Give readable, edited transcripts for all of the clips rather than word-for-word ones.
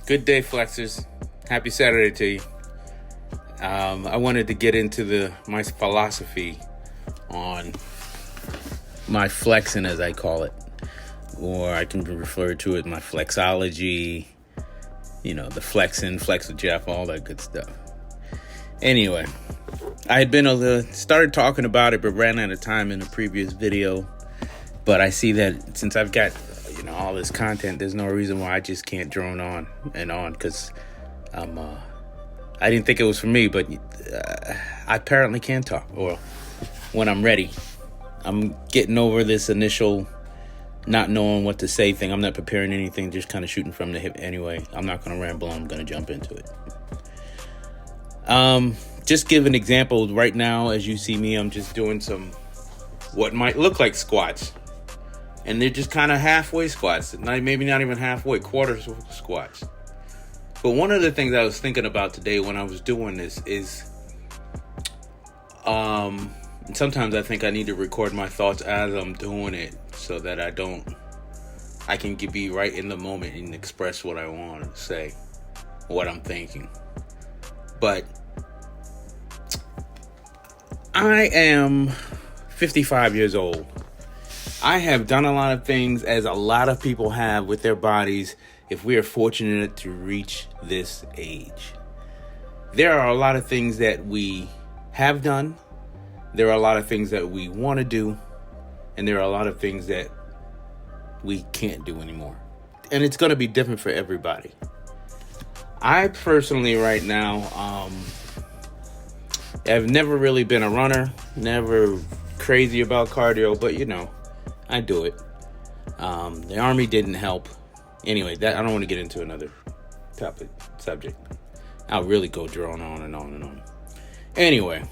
Good day, flexers. Happy Saturday to you. I wanted to get into my philosophy on my flexing, as I call it, or I can refer to it my flexology. The flexing, flex with Jeff, all that good stuff. Anyway, I had started talking about it, but ran out of time in the previous video. But I see that since I've got all this content, there's no reason why I just can't drone on and on, because I didn't think it was for me, but I apparently can talk, or when I'm ready. I'm getting over this initial not knowing what to say thing. I'm not preparing anything, just kind of shooting from the hip anyway. I'm not going to ramble. I'm going to jump into it. Just give an example. Right now, as you see me, I'm just doing some what might look like squats. And they're just kind of halfway squats. Maybe not even halfway, quarter squats. But one of the things I was thinking about today when I was doing this is, sometimes I think I need to record my thoughts as I'm doing it so that I can be right in the moment and express what I want to say, what I'm thinking. But I am 55 years old. I have done a lot of things, as a lot of people have with their bodies, if we are fortunate to reach this age. There are a lot of things that we have done. There are a lot of things that we want to do. And there are a lot of things that we can't do anymore. And it's going to be different for everybody. I personally right now have never really been a runner, never crazy about cardio, but I do it. The Army didn't help. Anyway, I don't want to get into another subject. I'll really go drone on and on and on. Anyway,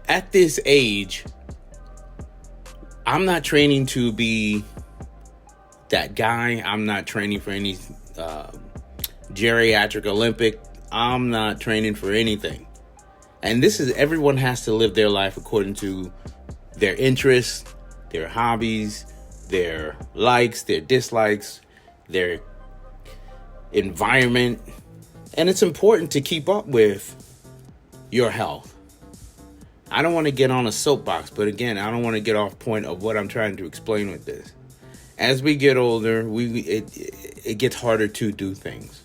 at this age, I'm not training to be that guy. I'm not training for any geriatric Olympic. I'm not training for anything. And everyone has to live their life according to their interests, their hobbies, their likes, their dislikes, their environment. And it's important to keep up with your health. I don't want to get on a soapbox, but again, I don't want to get off point of what I'm trying to explain with this. As we get older, it gets harder to do things.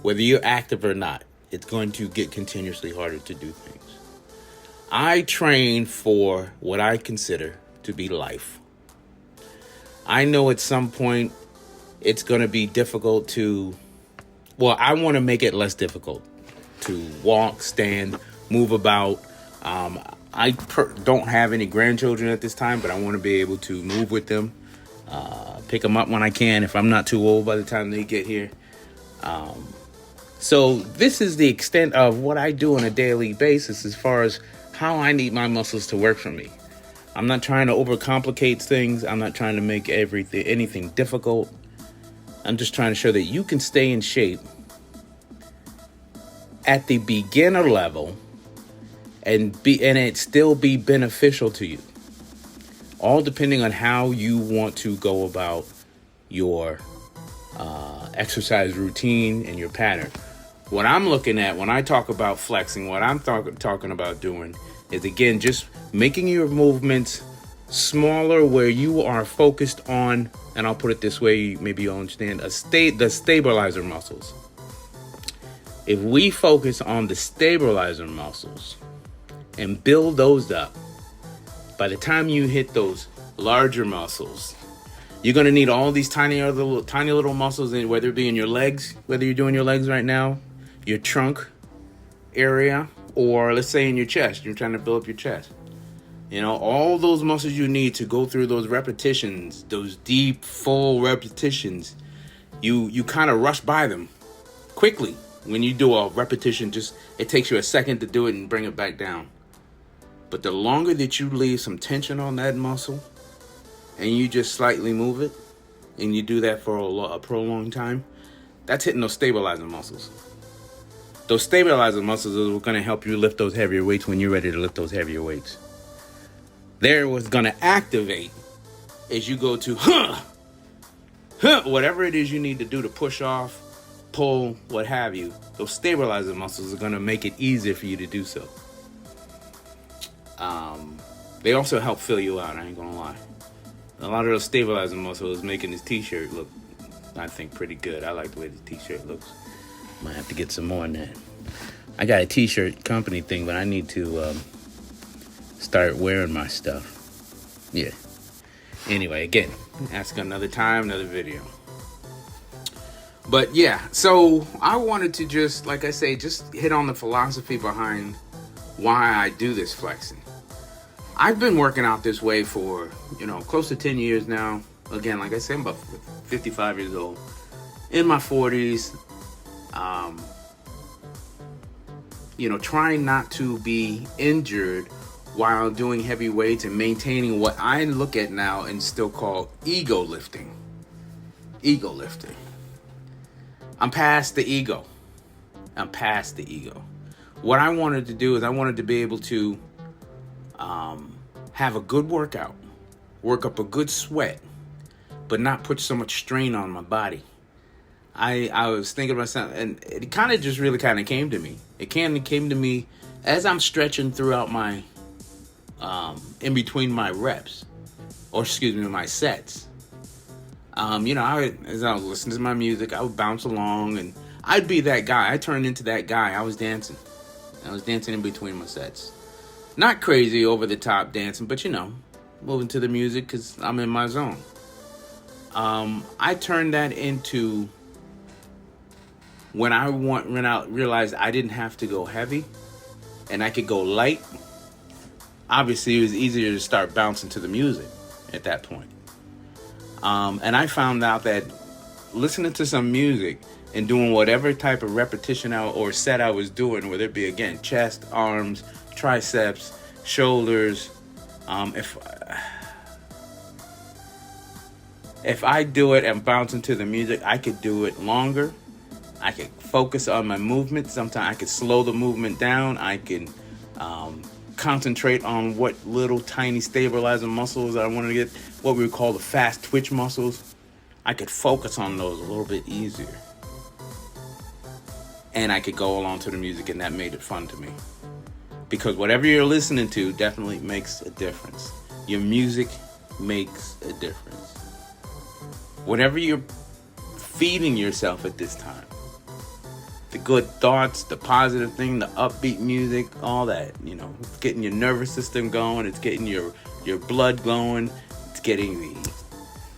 Whether you're active or not, it's going to get continuously harder to do things. I train for what I consider to be life. I know at some point it's going to be difficult I want to make it less difficult to walk, stand, move about. I don't have any grandchildren at this time, but I want to be able to move with them, pick them up when I can, if I'm not too old by the time they get here. So this is the extent of what I do on a daily basis as far as how I need my muscles to work for me. I'm not trying to overcomplicate things. I'm not trying to make anything difficult. I'm just trying to show that you can stay in shape at the beginner level and it still be beneficial to you. All depending on how you want to go about your exercise routine and your pattern. What I'm looking at when I talk about flexing, what I'm talking about doing is, again, just making your movements smaller where you are focused on, and I'll put it this way, maybe you'll understand, the stabilizer muscles. If we focus on the stabilizer muscles and build those up, by the time you hit those larger muscles, you're going to need all these tiny little muscles, whether it be in your legs, whether you're doing your legs right now, your trunk area, or let's say in your chest, you're trying to build up your chest. All those muscles you need to go through those repetitions, those deep, full repetitions, you kind of rush by them quickly. When you do a repetition, it takes you a second to do it and bring it back down. But the longer that you leave some tension on that muscle and you just slightly move it, and you do that for a prolonged time, that's hitting those stabilizer muscles. Those stabilizer muscles are going to help you lift those heavier weights when you're ready to lift those heavier weights. They're what's going to activate as you go to whatever it is you need to do to push off, pull, what have you, those stabilizer muscles are going to make it easier for you to do so. They also help fill you out, I ain't gonna lie. A lot of those stabilizer muscles making this t-shirt look, I think, pretty good. I like the way the t-shirt looks. Might have to get some more on that. I got a t-shirt company thing, but I need to start wearing my stuff. Yeah. Anyway, again, ask another time, another video. But yeah, so I wanted to just, like I say, just hit on the philosophy behind why I do this flexing. I've been working out this way for, close to 10 years now. Again, like I said, I'm about 55 years old. In my 40s, trying not to be injured while doing heavy weights and maintaining what I look at now and still call ego lifting. Ego lifting. I'm past the ego. What I wanted to do is I wanted to be able to have a good workout, work up a good sweat, but not put so much strain on my body. I was thinking about something, and it kind of just really kind of came to me. It came to me as I'm stretching throughout my, in between my reps, my sets. As I was listening to my music, I would bounce along, and I'd be that guy. I turned into that guy. I was dancing in between my sets. Not crazy, over the top dancing, but moving to the music because I'm in my zone. I turned that into when I realized I didn't have to go heavy and I could go light. Obviously, it was easier to start bouncing to the music at that point. And I found out that listening to some music and doing whatever type of repetition or set I was doing, whether it be, again, chest, arms, triceps, shoulders, if I do it and bounce into the music, I could do it longer. I could focus on my movement. Sometimes I could slow the movement down. I can concentrate on what little tiny stabilizer muscles I want to get, what we would call the fast twitch muscles. I could focus on those a little bit easier. And I could go along to the music, and that made it fun to me. Because whatever you're listening to definitely makes a difference. Your music makes a difference. Whatever you're feeding yourself at this time, the good thoughts, the positive thing, the upbeat music, all that, it's getting your nervous system going, it's getting your blood going, it's getting the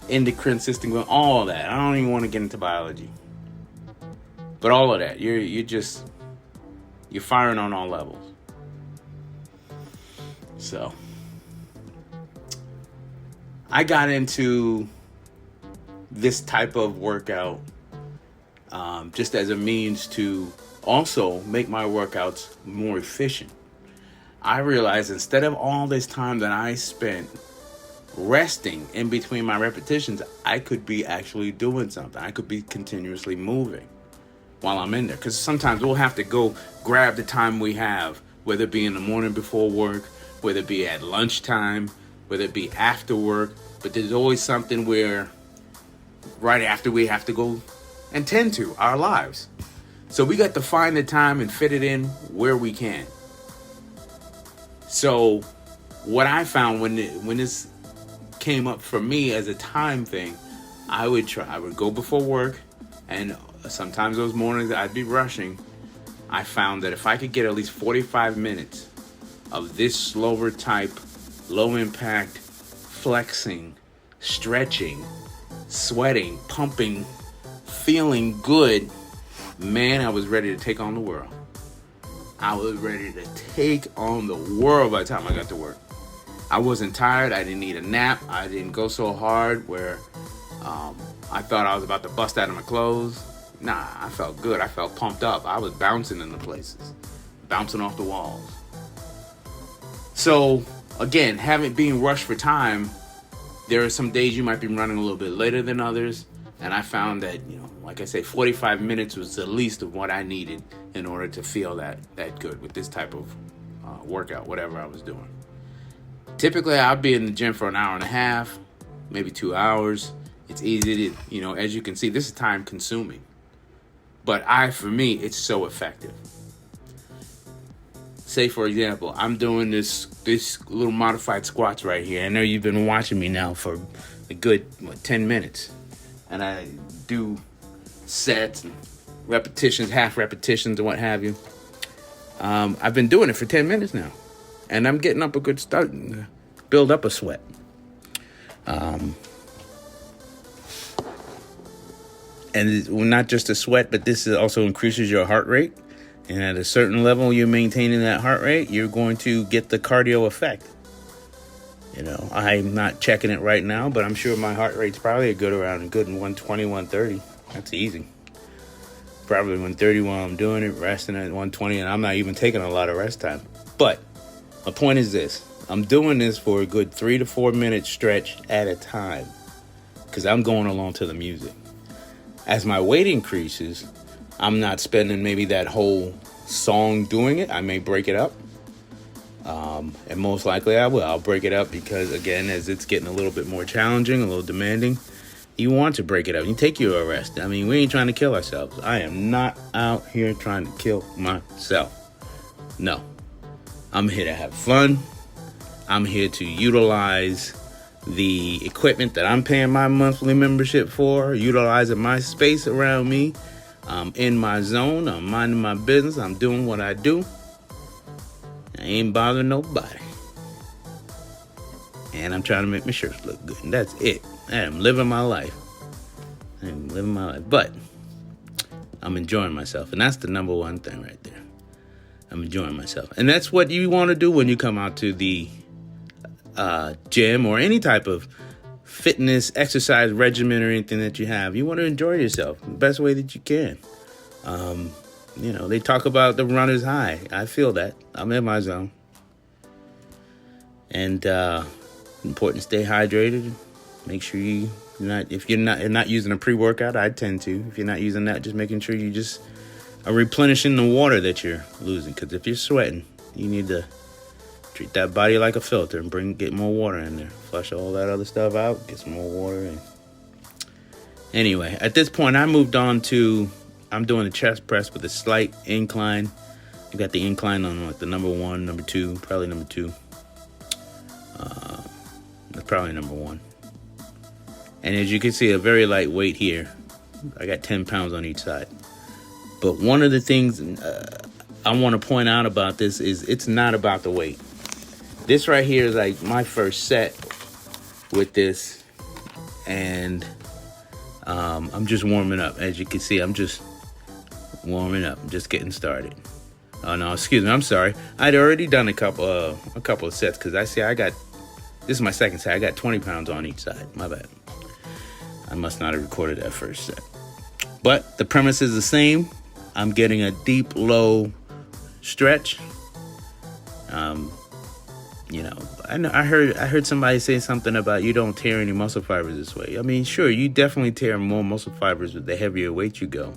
endocrine system going, all that. I don't even want to get into biology. But all of that, you're firing on all levels. So, I got into this type of workout just as a means to also make my workouts more efficient. I realized instead of all this time that I spent resting in between my repetitions, I could be actually doing something. I could be continuously moving while I'm in there. Because sometimes we'll have to go grab the time we have, whether it be in the morning before work, whether it be at lunchtime, whether it be after work. But there's always something where right after we have to go and tend to our lives. So we got to find the time and fit it in where we can. So what I found when this came up for me as a time thing, I would go before work, and sometimes those mornings I'd be rushing. I found that if I could get at least 45 minutes of this slower type, low impact, flexing, stretching, sweating, pumping, feeling good, man, I was ready to take on the world. I was ready to take on the world by the time I got to work. I wasn't tired. I didn't need a nap. I didn't go so hard where I thought I was about to bust out of my clothes. Nah, I felt good. I felt pumped up. I was bouncing in the places, bouncing off the walls. So, again, being rushed for time, there are some days you might be running a little bit later than others. And I found that, like I say, 45 minutes was the least of what I needed in order to feel that good with this type of workout, whatever I was doing. Typically, I'd be in the gym for an hour and a half, maybe 2 hours. It's easy to, as you can see, this is time consuming. But for me, it's so effective. Say, for example, I'm doing this little modified squats right here. I know you've been watching me now for a good 10 minutes. And I do sets and repetitions, half repetitions, and what have you. I've been doing it for 10 minutes now. And I'm getting up a good start and build up a sweat. And it's not just a sweat, but this also increases your heart rate. And at a certain level, you're maintaining that heart rate, you're going to get the cardio effect. I'm not checking it right now, but I'm sure my heart rate's probably around 120, 130. That's easy. Probably 130 while I'm doing it, resting at 120, and I'm not even taking a lot of rest time. But my point is this. I'm doing this for a good 3 to 4 minute stretch at a time because I'm going along to the music. As my weight increases, I'm not spending maybe that whole song doing it. I may break it up. And most likely I will. I'll break it up because, again, as it's getting a little bit more challenging, a little demanding, you want to break it up. You take your rest. I mean, we ain't trying to kill ourselves. I am not out here trying to kill myself. No. I'm here to have fun. I'm here to utilize the equipment that I'm paying my monthly membership for, utilizing my space around me. I'm in my zone. I'm minding my business. I'm doing what I do. I ain't bothering nobody. And I'm trying to make my shirts look good. And that's it. I'm living my life. But I'm enjoying myself. And that's the number one thing right there. I'm enjoying myself. And that's what you want to do when you come out to the gym or any type of fitness, exercise regimen or anything that you have. You want to enjoy yourself the best way that you can. They talk about the runner's high. I feel that. I'm in my zone. And important to stay hydrated. Make sure if you're not using a pre-workout, I tend to. If you're not using that, just making sure you just are replenishing the water that you're losing. Because if you're sweating, you need to treat that body like a filter and get more water in there. Flush all that other stuff out, get some more water in. Anyway, at this point, I moved on to, I'm doing the chest press with a slight incline. I got the incline on the number 1, number 2, probably number 2. That's probably number 1. And as you can see, a very light weight here. I got 10 pounds on each side. But one of the things I want to point out about this is it's not about the weight. This right here is like my first set with this. And I'm just warming up. As you can see, I'm just warming up. I'm just getting started. Oh, no, excuse me. I'm sorry. I'd already done a couple of sets because this is my second set. I got 20 pounds on each side. My bad. I must not have recorded that first set. But the premise is the same. I'm getting a deep, low stretch. I heard somebody say something about you don't tear any muscle fibers this way. I mean, sure, you definitely tear more muscle fibers with the heavier weight you go.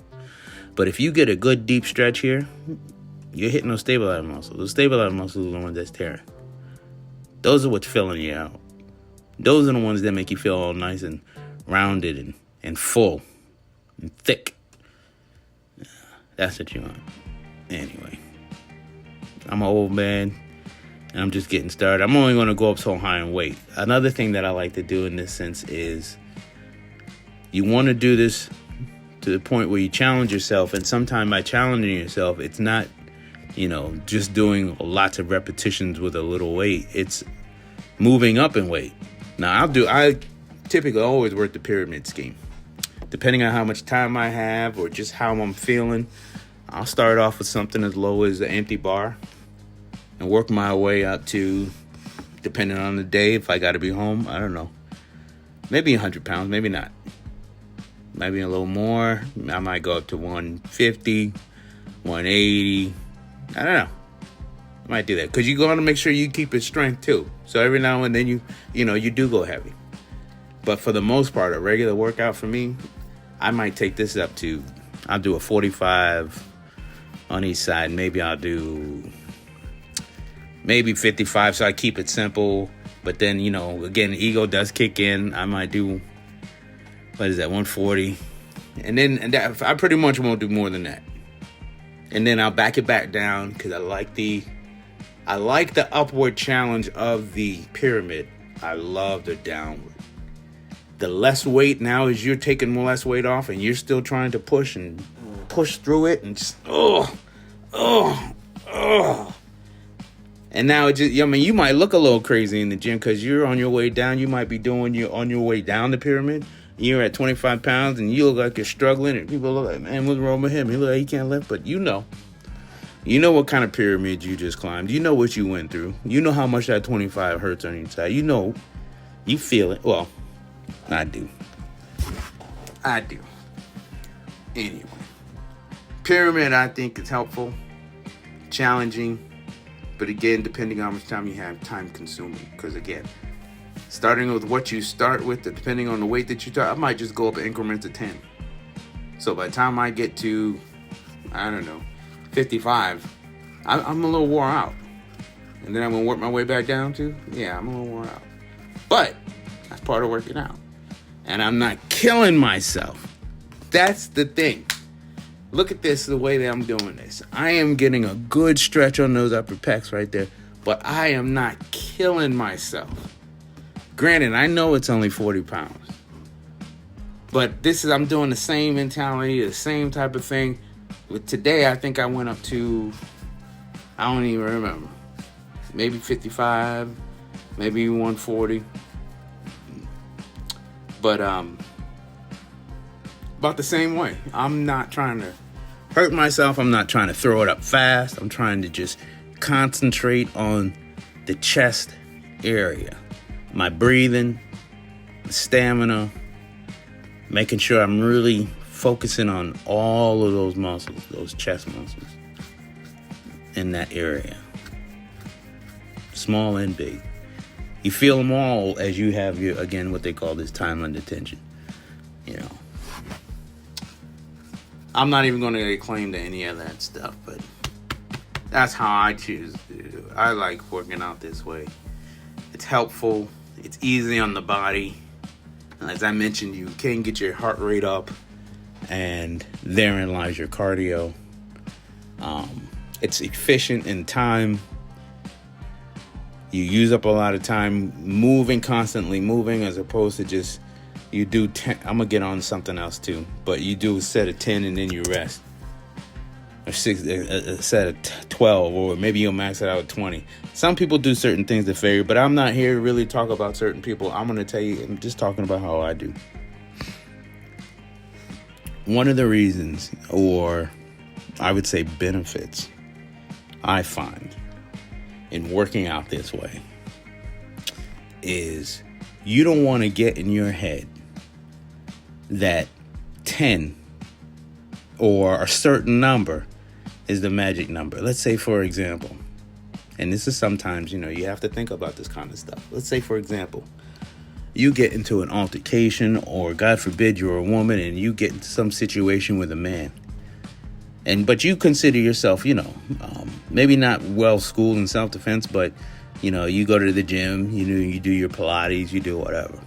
But if you get a good deep stretch here, you're hitting those stabilizer muscles. Those stabilizer muscles are the ones that's tearing. Those are what's filling you out. Those are the ones that make you feel all nice and rounded and full and thick. That's what you want. Anyway, I'm an old man and I'm just getting started. I'm only going to go up so high in weight. Another thing that I like to do in this sense is you want to do this to the point where you challenge yourself. And sometimes by challenging yourself, it's not, just doing lots of repetitions with a little weight. It's moving up in weight. Now, I typically always work the pyramid scheme. Depending on how much time I have or just how I'm feeling, I'll start off with something as low as an empty bar and work my way up to, depending on the day, if I got to be home, I don't know, maybe 100 pounds, maybe not. Maybe a little more. I might go up to 150, 180. I don't know. I might do that because you want to make sure you keep your strength too. So every now and then you do go heavy. But for the most part, a regular workout for me, I might take this up to, I'll do a 45 on each side. Maybe I'll do 55 so I keep it simple. But then, again, the ego does kick in. I might do what is that, 140? And then I pretty much won't do more than that. And then I'll back it back down because I like the upward challenge of the pyramid. I love the downward. The less weight now as you're taking less weight off and you're still trying to push through it and just And now you might look a little crazy in the gym because you're on your way down. You might be on your way down the pyramid. You're at 25 pounds and you look like you're struggling. And people look like, man, what's wrong with him? He look like he can't lift. But you know what kind of pyramid you just climbed. You know what you went through. You know how much that 25 hurts on your side. You know, you feel it. Well, I do. Anyway, pyramid I think is helpful, challenging. But again, depending on how much time you have, time consuming. Because again, starting with what you start with, depending on the weight that you start, I might just go up in increments of 10. So by the time I get to, 55, I'm a little wore out. And then I'm going to work my way back down to, I'm a little wore out. But that's part of working out. And I'm not killing myself. That's the thing. Look at this, the way that I'm doing this. I am getting a good stretch on those upper pecs right there, but I am not killing myself. Granted, I know it's only 40 pounds, but I'm doing the same mentality, the same type of thing. With today, I think I went up to, I don't even remember, maybe 55, maybe 140. But about the same way. I'm not trying to hurt myself. I'm not trying to throw it up fast. I'm trying to just concentrate on the chest area. My breathing, the stamina, making sure I'm really focusing on all of those muscles, those chest muscles in that area. Small and big. You feel them all as you have what they call this time under tension. I'm not even going to lay claim to any of that stuff, but that's how I choose to do it. I like working out this way. It's helpful. It's easy on the body. As I mentioned, you can get your heart rate up, and therein lies your cardio. It's efficient in time. You use up a lot of time constantly moving, as opposed to just you do 10. I'm gonna get on something else too, but you do a set of 10 and then you rest, or a set of 12, or maybe you'll max it out at 20. Some people do certain things to vary, but I'm not here to really talk about certain people. I'm gonna tell you, I'm just talking about how I do. One of the reasons, or I would say benefits, I find in working out this way is you don't want to get in your head that 10 or a certain number is the magic number. Let's say, for example, and this is sometimes, you have to think about this kind of stuff. Let's say, for example, you get into an altercation, or God forbid you're a woman and you get into some situation with a man. But you consider yourself, maybe not well schooled in self-defense, but you go to the gym, you do your Pilates, you do whatever.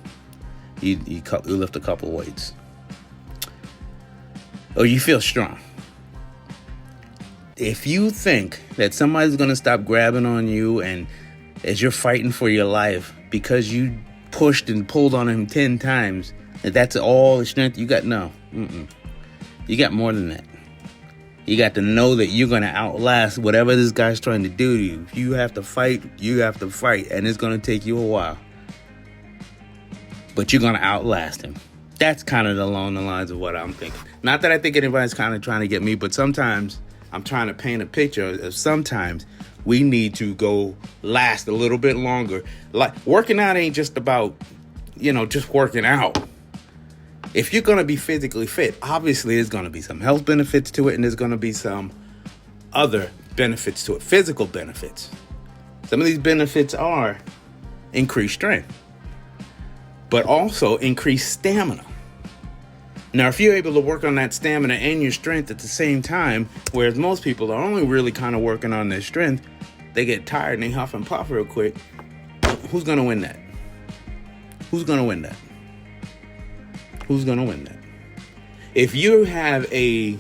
You lift a couple weights. Or you feel strong. If you think that somebody's going to stop grabbing on you and as you're fighting for your life because you pushed and pulled on him 10 times, that's all the strength you got, no. You got more than that. You got to know that you're going to outlast whatever this guy's trying to do to you. If you have to fight, you have to fight. And it's going to take you a while. But you're going to outlast him. That's kind of along the lines of what I'm thinking. Not that I think anybody's kind of trying to get me, but sometimes I'm trying to paint a picture of sometimes we need to go last a little bit longer. Like, working out ain't just about, just working out. If you're going to be physically fit, obviously there's going to be some health benefits to it, and there's going to be some other benefits to it, physical benefits. Some of these benefits are increased strength, but also increased stamina. Now, if you're able to work on that stamina and your strength at the same time, whereas most people are only really kind of working on their strength, they get tired and they huff and puff real quick. Who's going to win that? Who's going to win that? Who's going to win that? If you have a,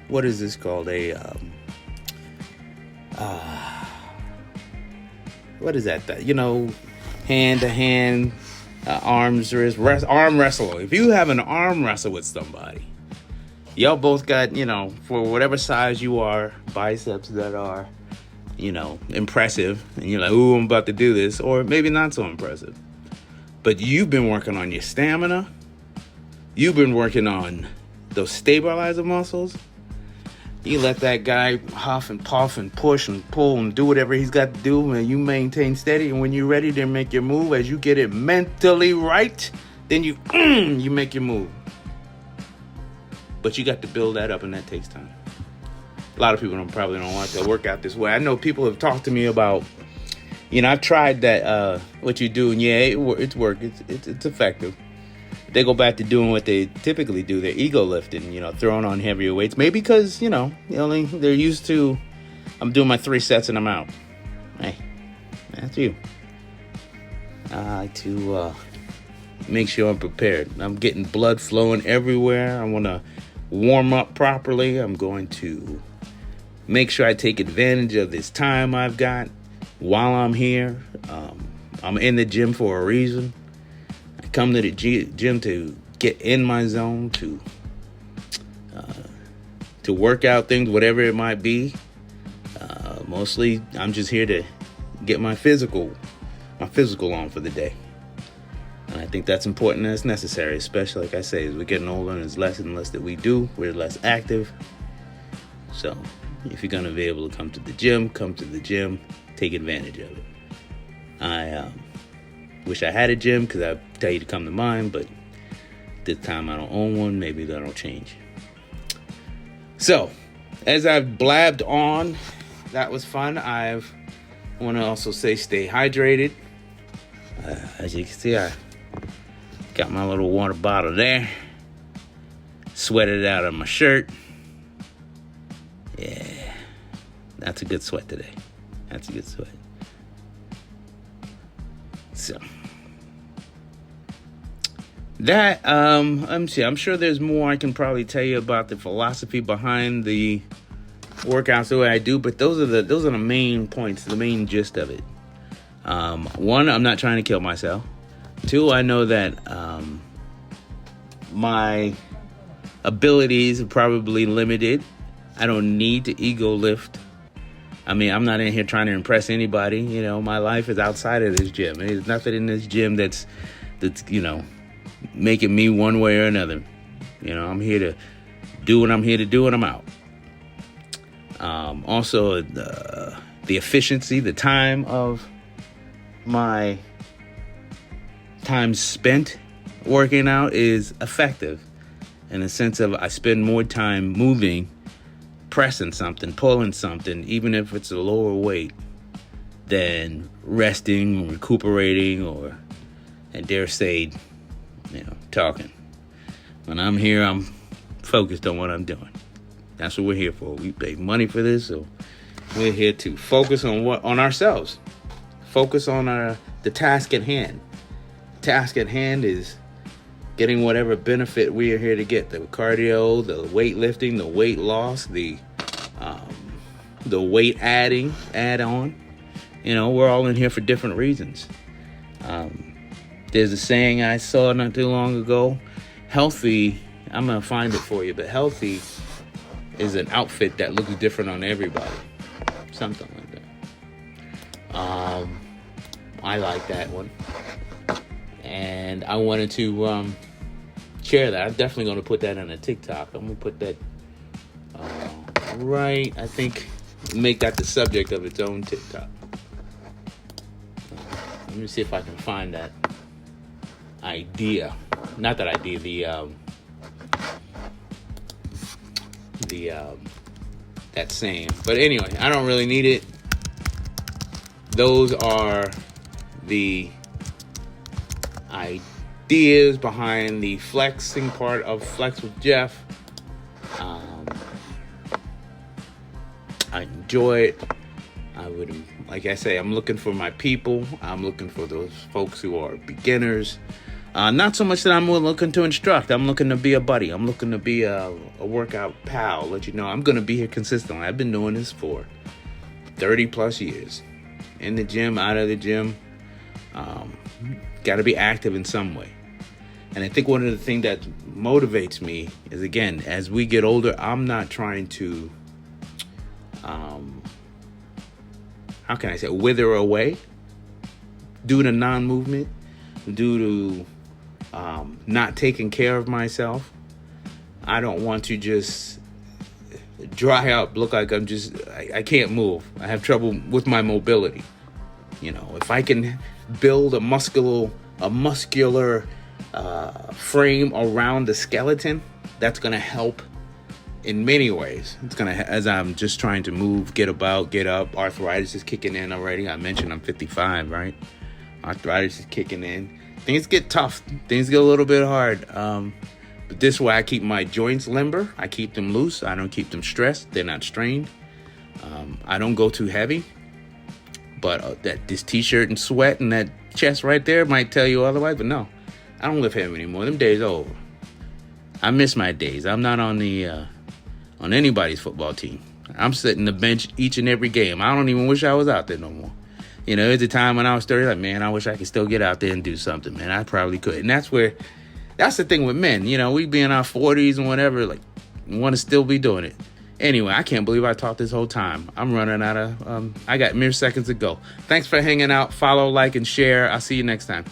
what is this called? What is that? Hand to hand, arm wrestle. If you have an arm wrestle with somebody, y'all both got, for whatever size you are, biceps that are, impressive. And you're like, ooh, I'm about to do this. Or maybe not so impressive. But you've been working on your stamina. You've been working on those stabilizer muscles. You let that guy huff and puff and push and pull and do whatever he's got to do, and you maintain steady. And when you're ready to make your move, as you get it mentally right, then you make your move. But you got to build that up, and that takes time. A lot of people probably don't want to work out this way. I know people have talked to me about, I've tried that, what you do, and yeah, it's work. It's effective. They go back to doing what they typically do, their ego lifting, throwing on heavier weights. Maybe because, they're used to, I'm doing my 3 sets and I'm out. Hey, that's you. I like to make sure I'm prepared. I'm getting blood flowing everywhere. I want to warm up properly. I'm going to make sure I take advantage of this time I've got while I'm here. I'm in the gym for a reason. I come to the gym to get in my zone, to work out things, whatever it might be. Mostly, I'm just here to get my physical on for the day. And I think that's important and it's necessary, especially, like I say, as we're getting older and there's less and less that we do, we're less active. So if you're going to be able to come to the gym, take advantage of it. I wish I had a gym because I'd tell you to come to mine, but this time I don't own one. Maybe that'll change. So, as I've blabbed on, that was fun. I want to also say stay hydrated. As you can see, I got my little water bottle there. Sweated it out of my shirt. Yeah, that's a good sweat today. That's a good sweat. So that let me see. I'm sure there's more I can probably tell you about the philosophy behind the workouts the way I do, but those are the main points, the main gist of it. One, I'm not trying to kill myself. Two, I know that my abilities are probably limited. I don't need to ego lift. I mean, I'm not in here trying to impress anybody. My life is outside of this gym. There's nothing in this gym that's making me one way or another. I'm here to do what I'm here to do, and I'm out. Also, the efficiency, the time of my time spent working out is effective in the sense of I spend more time moving, pressing something, pulling something, even if it's a lower weight, than resting, recuperating, or, I dare say, talking. When I'm here, I'm focused on what I'm doing. That's what we're here for. We pay money for this, so we're here to focus on ourselves. Focus on the task at hand. Task at hand is getting whatever benefit we are here to get. The cardio, the weightlifting, the weight loss, the weight add on. We're all in here for different reasons. There's a saying I saw not too long ago. Healthy, I'm going to find it for you, but healthy is an outfit that looks different on everybody. Something like that. I like that one. And I wanted to share that. I'm definitely going to put that on a TikTok. I'm going to put that right, I think, make that the subject of its own TikTok. Let me see if I can find that idea. Not that idea, that saying. But anyway, I don't really need it. Those are the ideas behind the flexing part of Flex with Jeff. I enjoy it. I would, like I say, I'm looking for my people. I'm looking for those folks who are beginners. Not so much that I'm looking to instruct. I'm looking to be a buddy. I'm looking to be a workout pal. Let you know I'm going to be here consistently. I've been doing this for 30 plus years. In the gym, out of the gym. Got to be active in some way. And I think one of the things that motivates me is, again, as we get older, I'm not trying to, how can I say, wither away due to non-movement, due to not taking care of myself. I don't want to just dry up, look like I can't move. I have trouble with my mobility. You know, if I can build a muscular frame around the skeleton, that's going to help in many ways. It's going to, as I'm just trying to move, get about, get up. Arthritis is kicking in already. I mentioned I'm 55, right? Arthritis is kicking in. Things get tough. Things get a little bit hard. But this way I keep my joints limber. I keep them loose. I don't keep them stressed. They're not strained. I don't go too heavy. But this t-shirt and sweat and that chest right there might tell you otherwise. But no, I don't lift heavy anymore. Them days are over. I miss my days. I'm not on on anybody's football team. I'm sitting the bench each and every game. I don't even wish I was out there no more. You know, there's a time when I was 30, like, man, I wish I could still get out there and do something, man. I probably could. And that's the thing with men. You know, we be in our 40s and whatever, like, want to still be doing it. Anyway, I can't believe I talked this whole time. I'm running out of, I got mere seconds to go. Thanks for hanging out. Follow, like, and share. I'll see you next time.